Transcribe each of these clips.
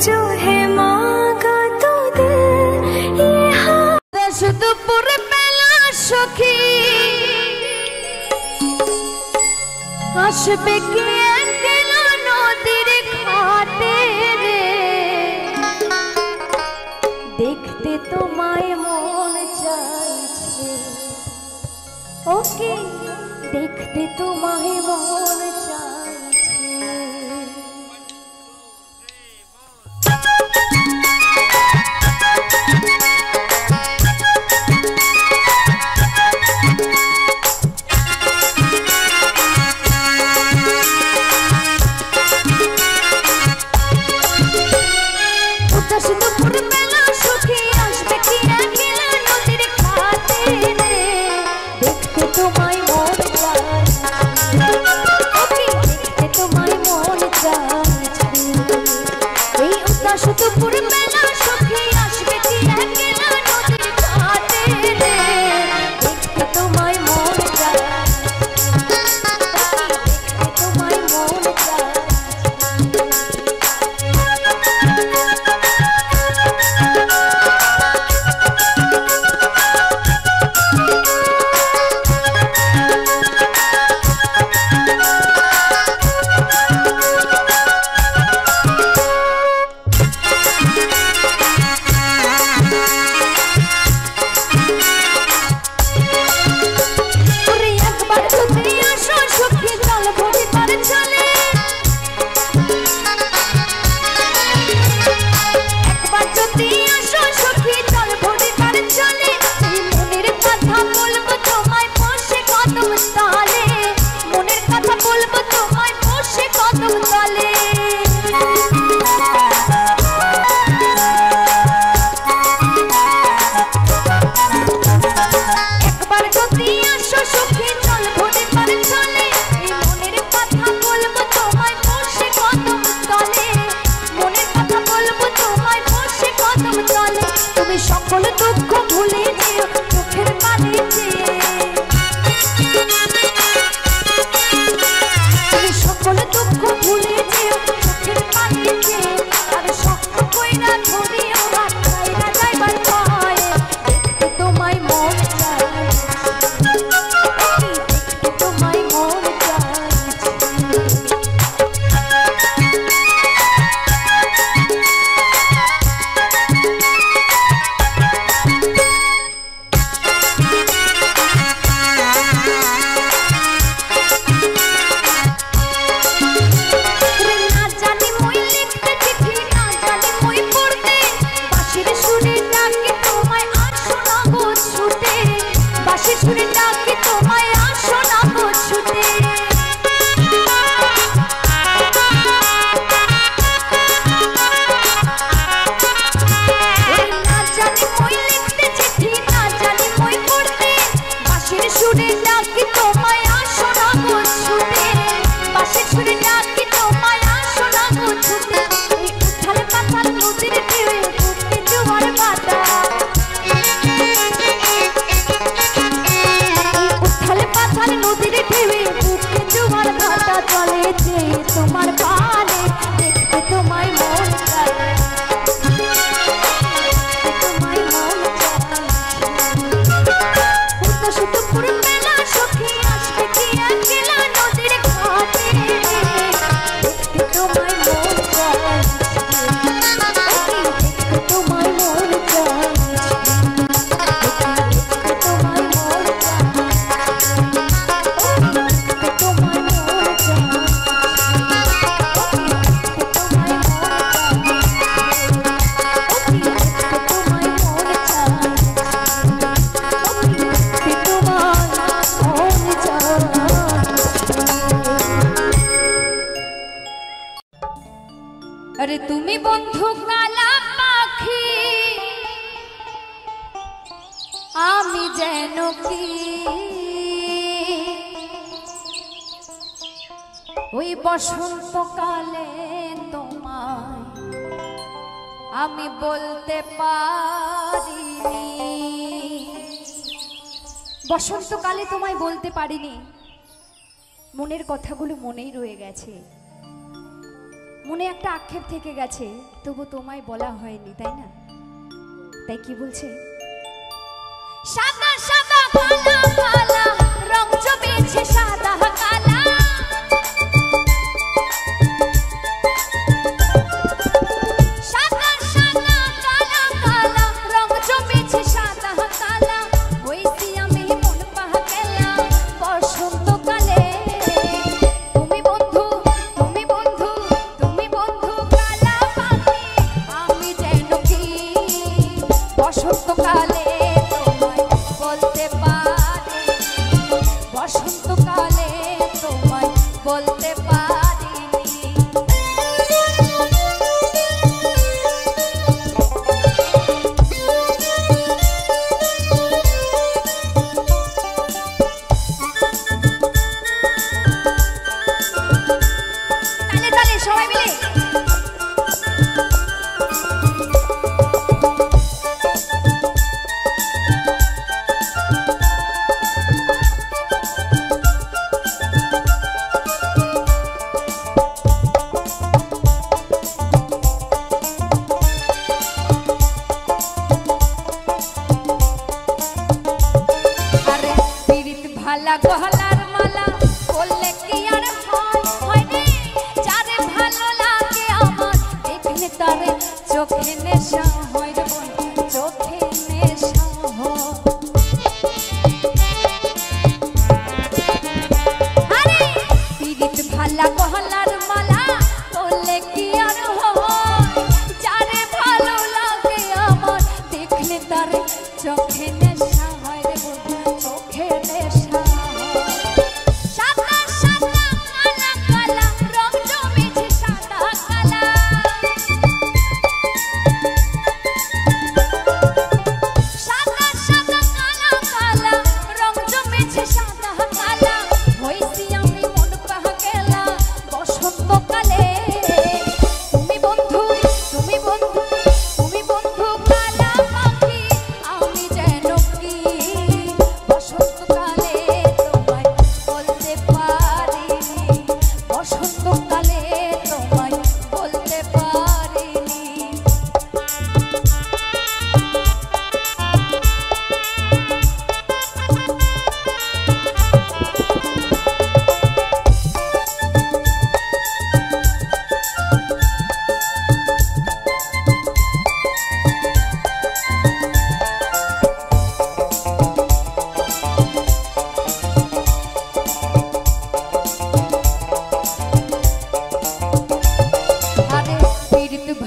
जो है मांगा तो दे ये हाथ दुपुर बेला सखी আসবে কি একলা নদীর ঘাটে রে দেখতে তোমায় মন চাইছে ওকে দেখতে তোমায় মন চাইছে अरे तुम्हें बंधु काला पाखी आमी जेनो की ওই বসন্তকালে তোমায় আমি বলতে পারিনি বসন্তকালে তোমায় বলতে পারিনি মনের কথাগুলো মনেই রয়ে গেছে মনে একটা আক্ষেপ থেকে গেছে, তবু তোমায় বলা হয়নি, তাই না? তাই কি বলছে? সাদা সাদা কালা কালা রং জমেছে সাদা কালা, সাদা সাদা কালা কালা রং জমেছে সাদা কালা, হইছি আমি মন পাগলা বসন্তকালে। তুমি বন্ধু তুমি বন্ধু তুমি বন্ধু কালা পাখি, আমি যেন কি বসন্তকালে তোমায় বলতে পারি, বসন্তকালে তোমায় বলতে পারিনি। তালে তালে সবাই মিলে ভালা গহলার মালা বললে কি আর হয় রে, যারে ভালো লাগে আমার দেখলে তারে চোখে নেশা হয় রে বোন, চোখে নেশা হয়। আরে পিরিত ভালা গহলার মালা বললে কি আর হয়, যারে ভালো লাগে আমার দেখলে তারে চোখে নেশা হয় রে বোন, চোখে নেশা।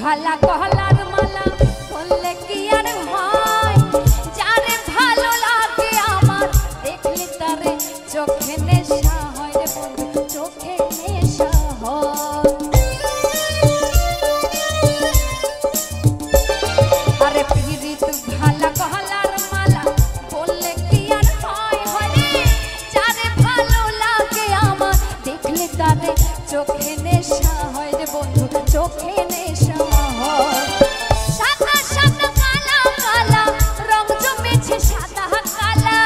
ভালা গহলার মালা বললে কি আর হয়, যারে ভালো লাগে আমার দেখলে তারে চোখে নেশা হয় রে বন্ধু, চোখে নেশা হয়। আরে পিরিত ভালা গহলার মালা বললে কি আর হয় রে, যারে ভালো লাগে আমার দেখলে তারে চোখে নেশা হয় রে বন্ধু, চোখে নেশা। সাদা সাদা কালা কালা রং জমেছে সাদা কালা,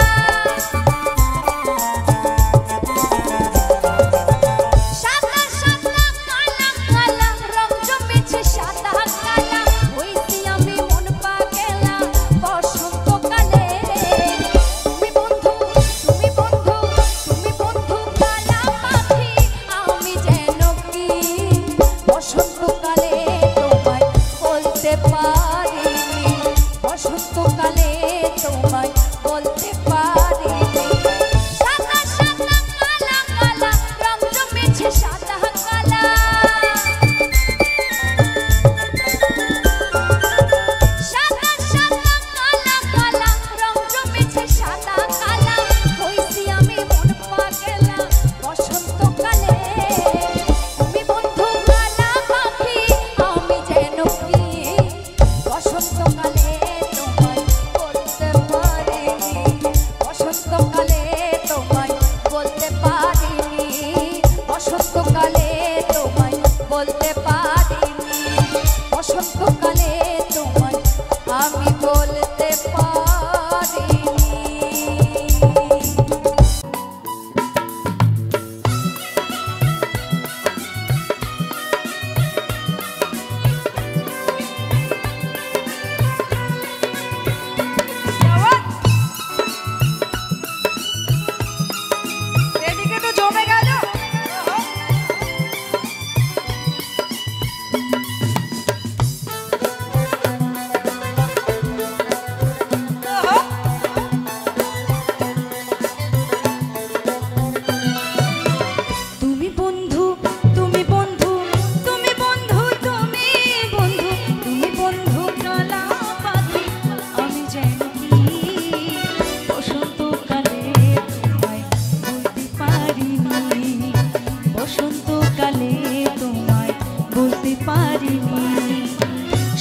সাদা সাদা কালা কালা রং জমেছে সাদা কালা, হইছি আমি মন পাগলা বসন্তকালে। তুমি বন্ধু তুমি বন্ধু তুমি বন্ধু কালা পাখি, আমি যেন কি বসন্তকালে তোমায় বলতে পারিনি, বসন্তকালে তোমায় বলতে পারিনি। সাদা সাদা কালা কালা রং জমেছে সাদা কালা, সাদা সাদা কালা কালা রং জমেছে সাদা কালা, হইছি আমি মন পাগলা বসন্তকালে। তুমি বন্ধু কালা পাখি, আমি যেন কি বসন্তকালে তোমায় বলতে পারিনি, বসন্তকালে তোমায় বলতে পারিনি, বসন্তকালে তোমায় বলতে পারিনি, বসন্তকালে তোমায় আমি বলতে পারিনি।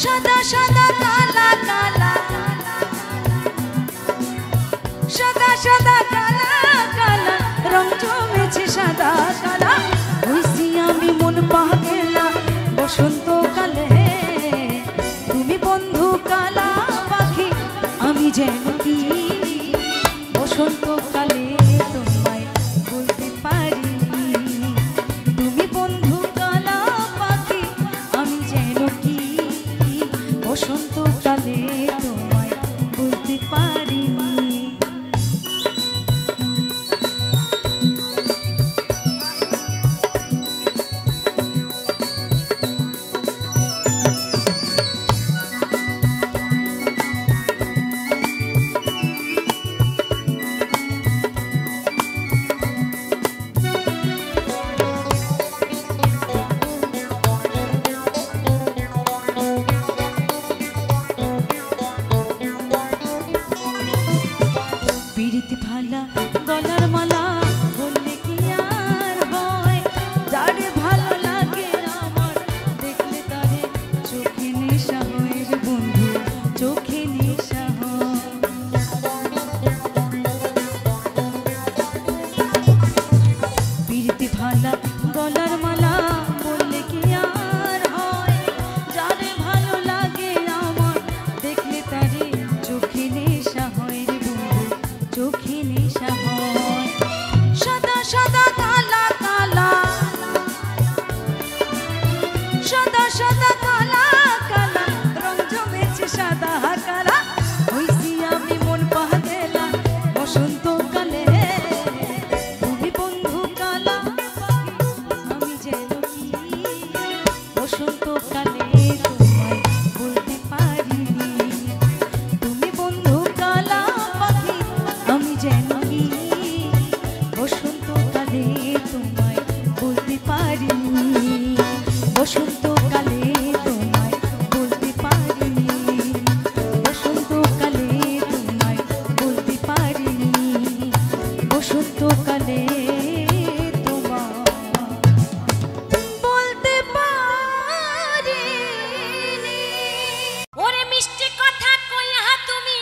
সাদা সাদা কালা কালা, সাদা সাদা কালা কালা, রং জমেছে সাদা কালা। হইছি আমি মন পাগলা বসন্তকালে, তুমি বন্ধু কালা পাখি আমি যেন কি বসন্তকালে তোমায় বলতে পারি। তুমি বন্ধু কালা পাখি আমি যেন কি বসন্তকালে তোমায় বলতে পারি। পিরিতি ভালা গলার মালা বললে কি আর হয়, যারে ভালো লাগে আমার দেখলে তারে চোখে নেশা হয় রে বন্ধু, চোখে নেশা হয়। পিরিতি ভালা গলার মালা বললে কি আর হয়, যারে ভালো লাগে আমার দেখলে তারে চোখে নেশা হয় রে বন্ধু, চোখে নেশা হয়। সাদা সাদা কালা কালা, সাদা সাদা কালা কালা, রং জমেছে সাদা কালা। হইছি আমি মন পাগলা বসন্তকালে, তুমি বন্ধু কালা আমি যেন কি বসন্তকালে তোমায় বলতে পারি। তুমি বন্ধু কালা পাখি আমি যেন কি বসন্তকালে তোমায় বলতে পারি। বসন্তকালে তোমায় বলতে পারি, বসন্তকালে তোমায় বলতে পারি, বসন্তকালে তোমায় বলতে পারি। ওরে মিষ্টি কথা কইয়া তুমি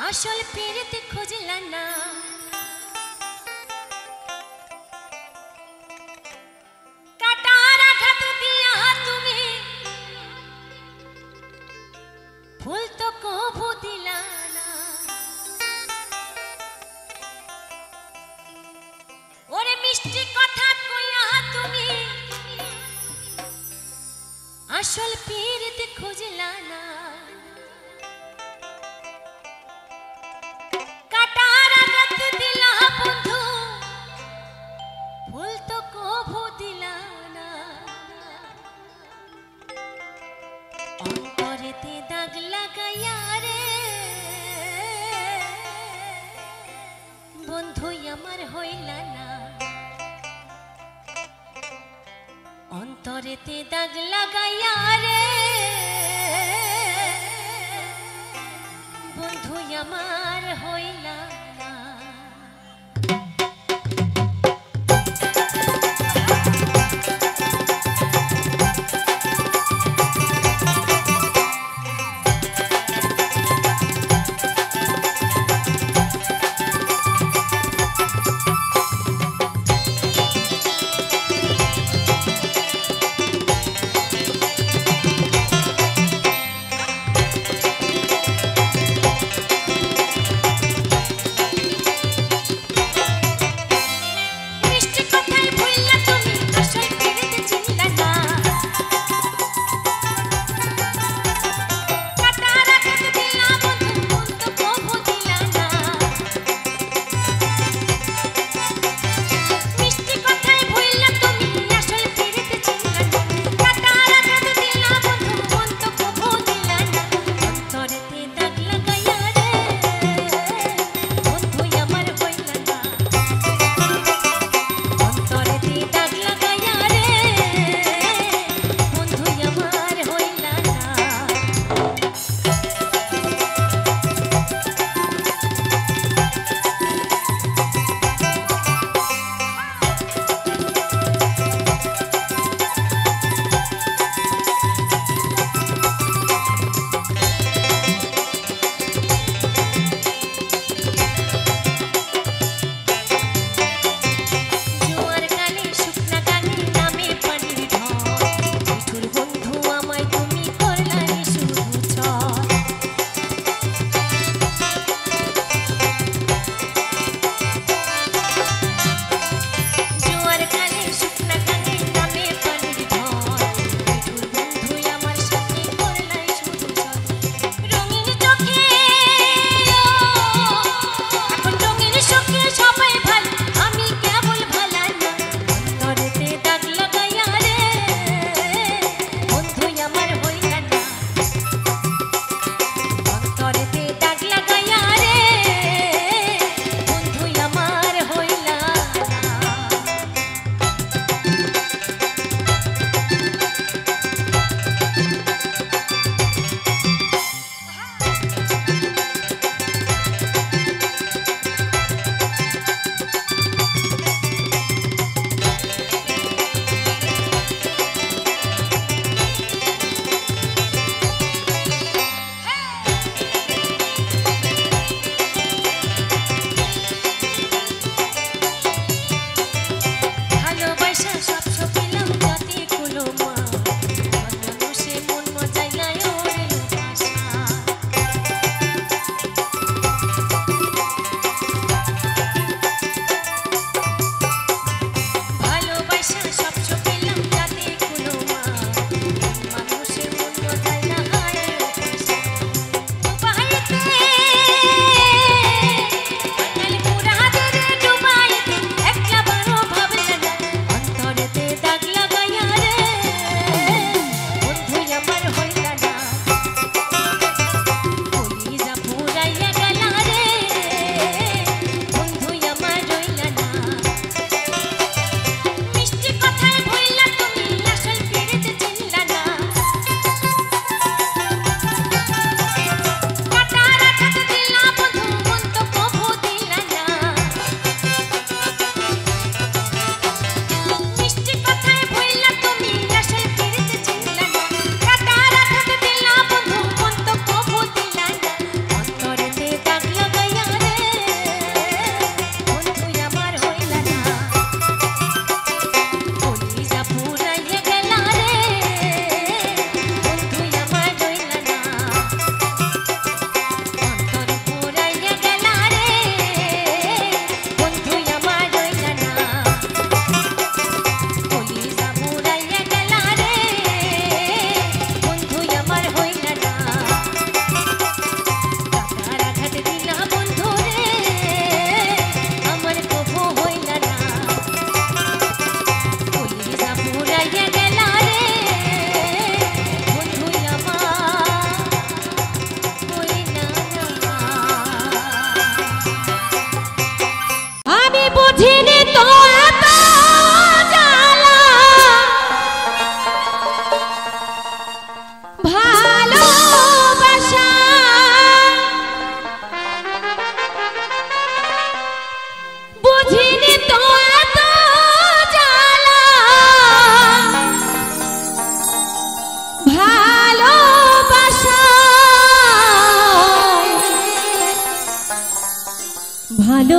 আসল পেরেতে খুঁজলা না, কাটার আঘাত দিয়া তুমি ফুল তো কভু দিলা না। ওরে মিষ্টি কথা কইয়া তুমি আসল পেরেতে খুঁজলা না, কাটার আঘাত দিলা বন্ধু ফুল তো কভু দিলা না। অন্তরেতে দাগ লাগাইয়া রে বন্ধু আমার হইলা না, অন্তরেতে দাগ লাগাইয়া রে বন্ধু আমার হইলা না।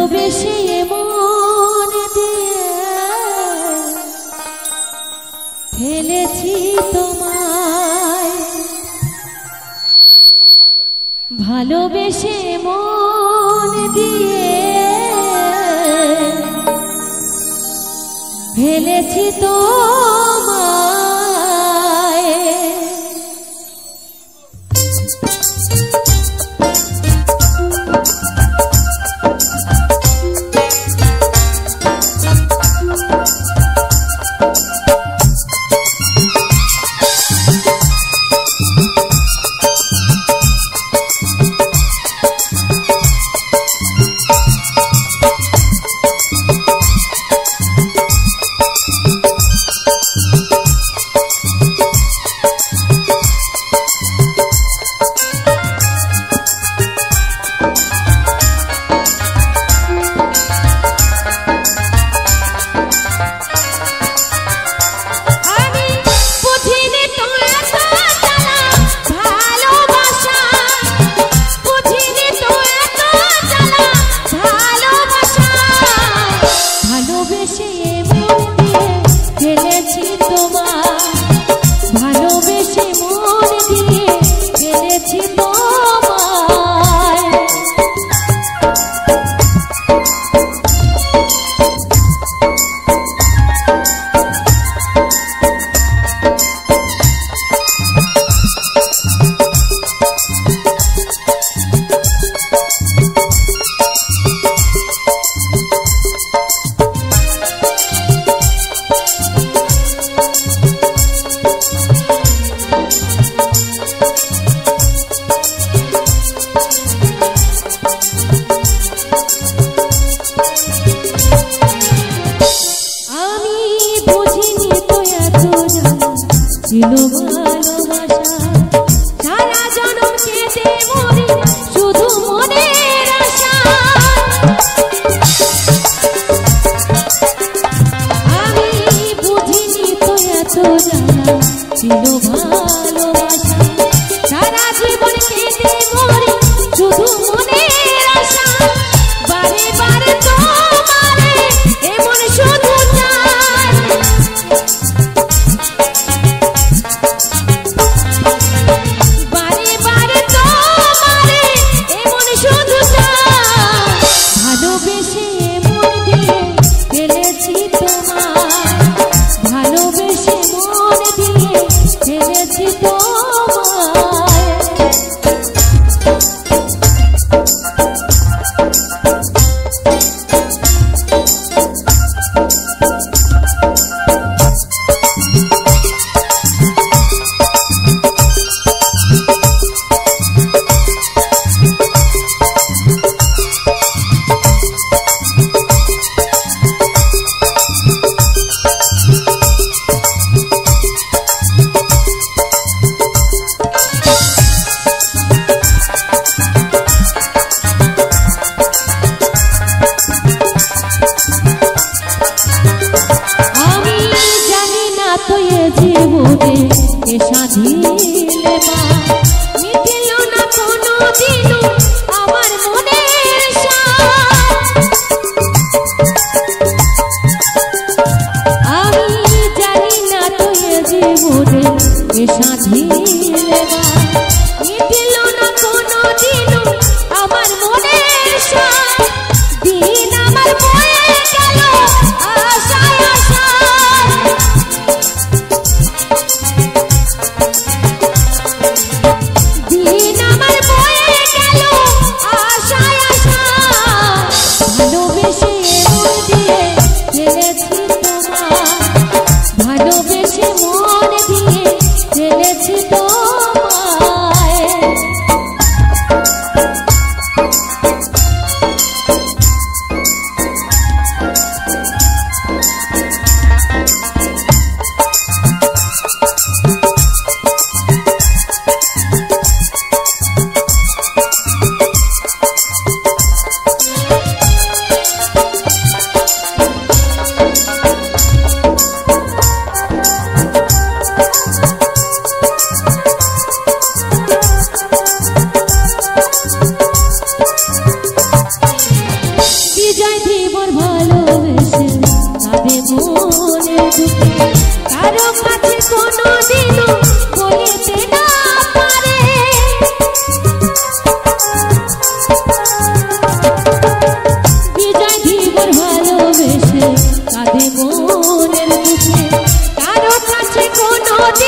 ভালোবেসে মন দিয়ে ফেলেছি তোমায়, ভালোবেসে মন দিয়ে ফেলেছি তোমায়।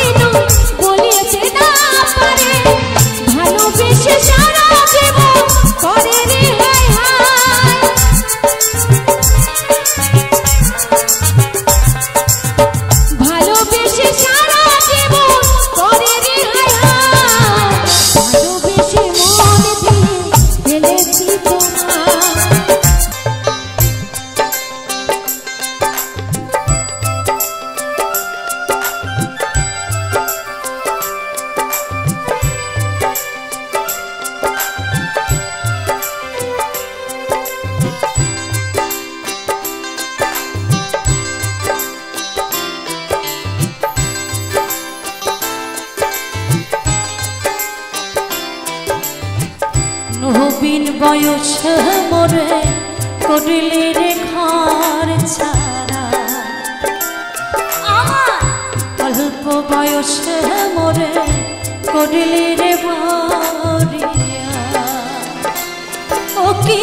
দিনও বলিয়েছে না পারে ভালোবেসে সারা জীবন করে রে হায় হায় ভালোবেসে সারা জীবন করে রে হায় হায় ভালোবেসে মন দিয়ে ফেলেছি তোমার নবীন বয়স মোরে করিলে রে ঘর ছাড়া আমার অল্প বয়স মোরে করিলে রে বরিয়া ও কি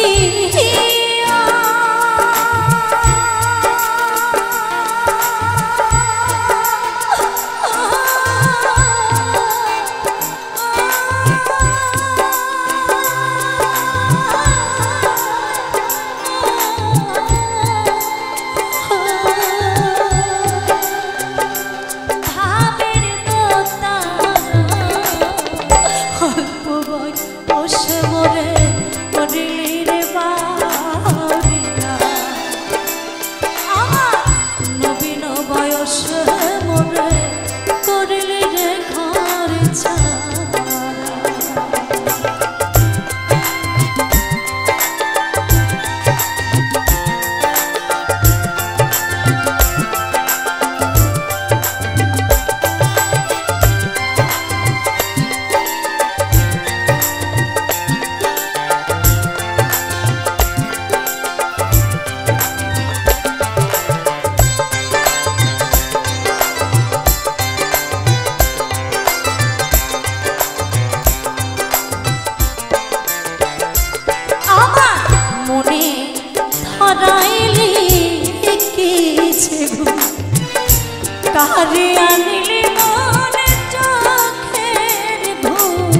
কারে আনিলি মনে চোখের ঘুম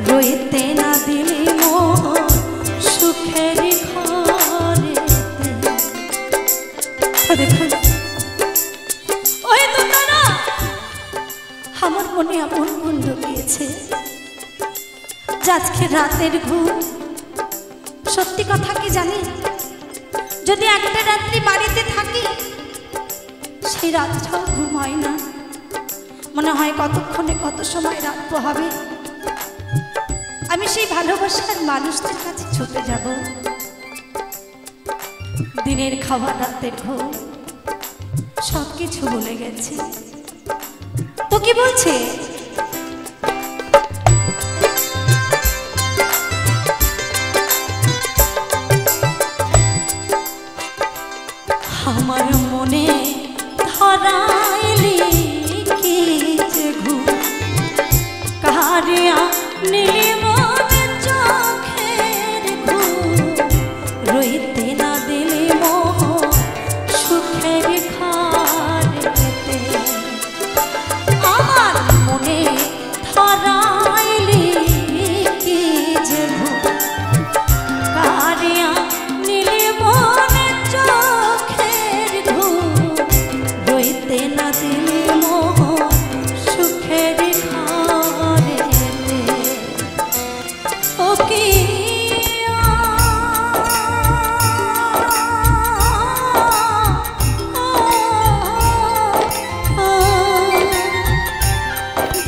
রইতে না দিলি মন সুখের ঘরে ওই তো তারা আমার মনে এমন মন ঢুকিয়েছে আজকে রাতের ঘুম সত্যি কথা কি জানি যদি একটা রাত্রি বাড়িতে থাকি সেই রাতটাও ঘুম হয় না মনে হয় কতক্ষণে কত সময় রাত পোহাবে আমি সেই ভালোবাসার মানুষদের কাছে ছুটে যাব দিনের খাওয়া রাতের ঘুম সবকিছু ভুলে গেছে তো কি বলছে আমার মনে ধরাইলি কি যে ঘুম কারে আনিলি মনে চোখের ঘুম রইতে না দিলি মোহ সুখের ঘরেতে আমার মনে ধরাইলি কি যে ঘুম কারে আনিলি মনে চোখের ঘুম রইতে না দিলি মোহ সুখের ঘরেতে ও কি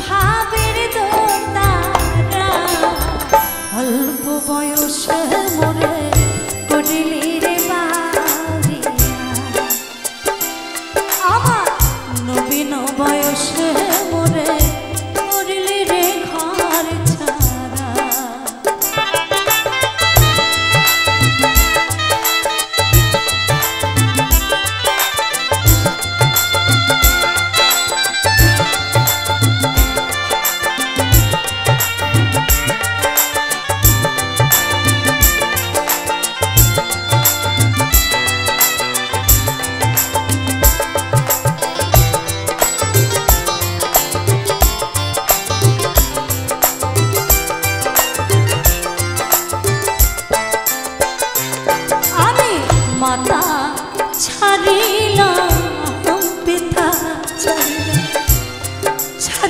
ভাবের দোলা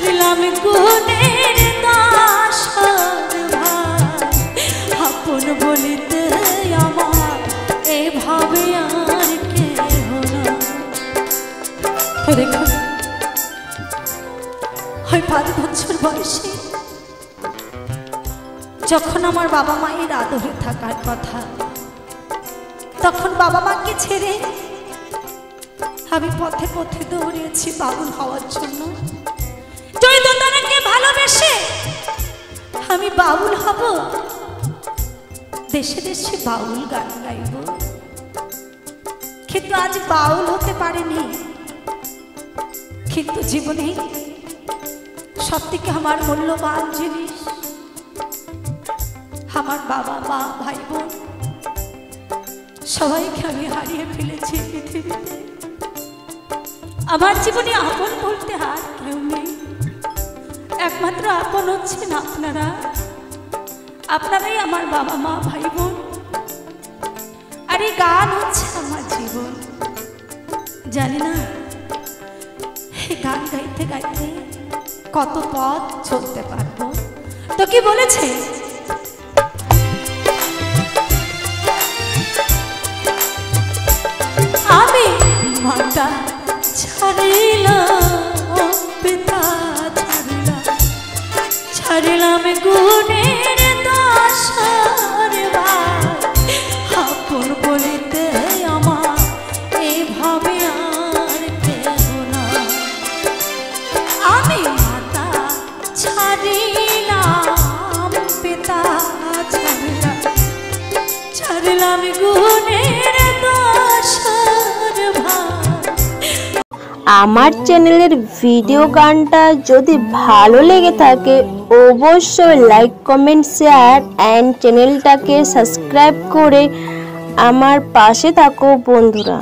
ছাড়লাম গুণের দোষর ভাই, আপন বলিতে আমার এভাবে আর কেহ না। তো দেখো ওই 5 বছর বয়সে যখন আমার বাবা মায়ের আদরে থাকার কথা, তখন বাবা মাকে ছেড়ে আমি পথে পথে দৌড়িয়েছি বাউল হওয়ার জন্য। জয়দত্তনাকে ভালোবেসে আমি বাউল হব, দেশে দেশে বাউল গান গাইব। কিন্তু আজ বাউল হতে পারিনি, কিন্তু জীবনে সবথেকে আমার মূল্যবান জিনিস আমার বাবা মা ভাই বোন সবাইকে আমি হারিয়ে ফেলেছি পৃথিবীতে। আমার জীবনে আপন বলতে আর কেউ নেই, একমাত্র আপন হচ্ছেন আপনারা। আপনারাই আমার বাবা মা ভাই বোন। আর এই গান হচ্ছে আমার জীবন। জানি না এই গান গাইতে গাইতে কত পথ চলতে পারবো। তো কি বলেছে, আমি মাতা ছাড়িলাম পিতা ছাড়িলাম গুণের দোষর ভাই, আপন বলিতে আমার এভাবে আর কেহ না। আমি মাতা ছাড়িলাম পিতা ছাড়িলাম গুণের দোষর ভাই। আমার চ্যানেলের ভিডিও গানটা যদি ভালো লেগে থাকে অবশ্যই লাইক কমেন্ট শেয়ার এন্ড চ্যানেলটাকে সাবস্ক্রাইব করে আমার পাশে থাকো বন্ধুরা।